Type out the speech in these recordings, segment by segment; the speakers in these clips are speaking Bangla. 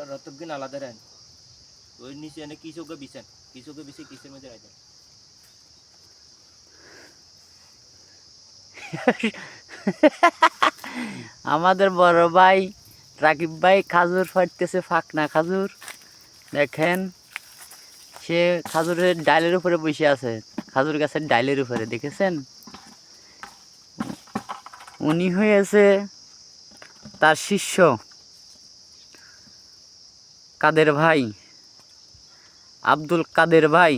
রতব দিন আলাদা রান ওই নিচে এনে কিচকে বিছেন কিসের মধ্যে রাখেন আমাদের বড় ভাই রাকিব ভাই খাজুর ফাটতেছে, ফাকনা খাজুর দেখেন। সে খাজুরের ডালের উপরে বসে আছে, খাজুর গাছের ডালের উপরে, দেখেছেন? উনি হয়েছে তার শিষ্য কাদের ভাই, আব্দুল কাদের ভাই।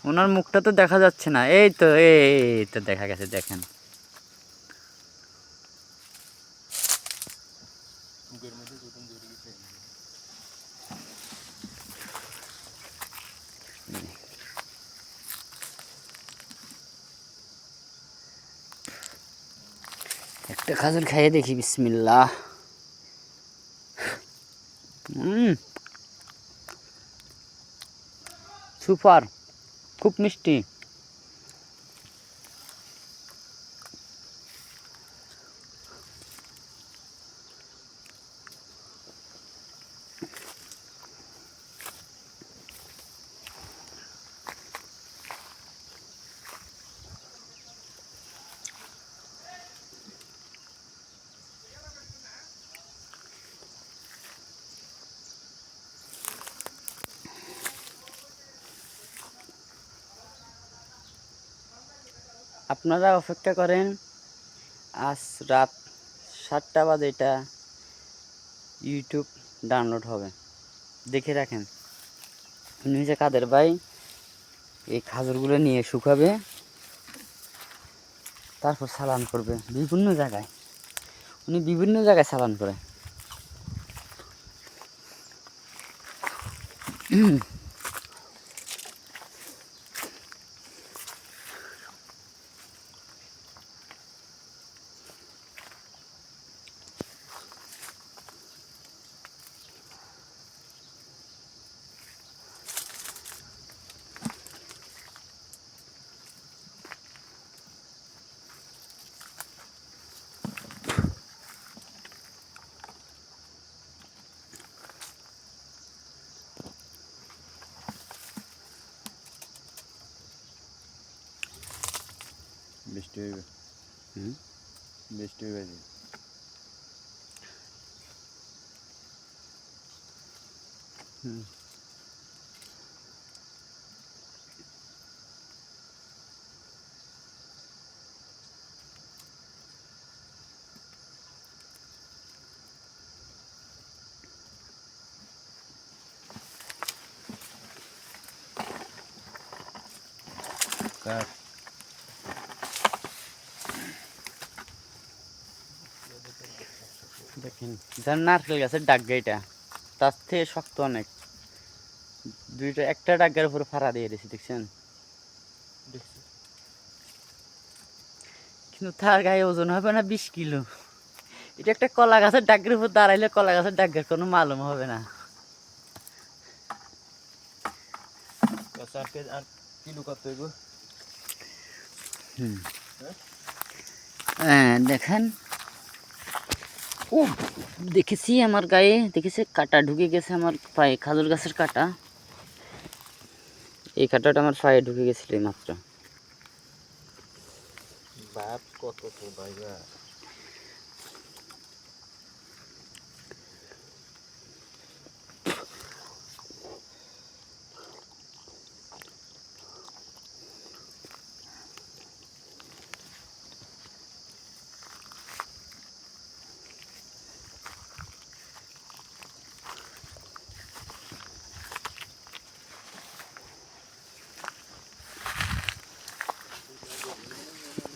ওনার মুখটা তো দেখা যাচ্ছে না, এই তো দেখা গেছে, দেখেন। মুখের মধ্যে দুটো ধরে গেছে একটা খাজুর খাইয়ে দেখি, বিসমিল্লাহ। সুপার, খুব মিষ্টি। আপনারা অপেক্ষা করেন, আজ রাত 7টা বাজে এটা ইউটিউব ডাউনলোড হবে, দেখে রাখেন। উনি যে কাদের ভাই এই খাজুরগুলো নিয়ে শুকাবে, তারপর চালান করবে বিভিন্ন জায়গায়। উনি বিভিন্ন জায়গায় চালান করে। বৃষ্টি হইবে, বৃষ্টি হইবে যে কার দেখেন, যার নারকেল গাছের ডাগ্গা, এটা তার থেকে শক্ত অনেক। দুইটা একটা ডাগ্গার উপরে ফাড়া দিয়ে দিয়েছি, দেখছেন? দেখছি কিন্তু তার গায়ে ওজন হবে না 20 কিলো। এটা একটা কলা গাছের ডাগ্গের উপর দাঁড়াইলে কলা গাছের ডাগ্গের কোনো মালুম হবে না। আর কিলো কত হইব হ্যাঁ দেখেন, ও দেখেছি আমার গায়ে, দেখেছি কাটা ঢুকে গেছে আমার পায়ে, খাজুর গাছের কাটা। এই কাটাটা আমার পায়ে ঢুকে গেছিল এই মাত্র। বাপ কত তো ভাইবা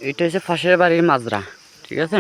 এটা হচ্ছে পাশের বাড়ির মাজরা, ঠিক আছে?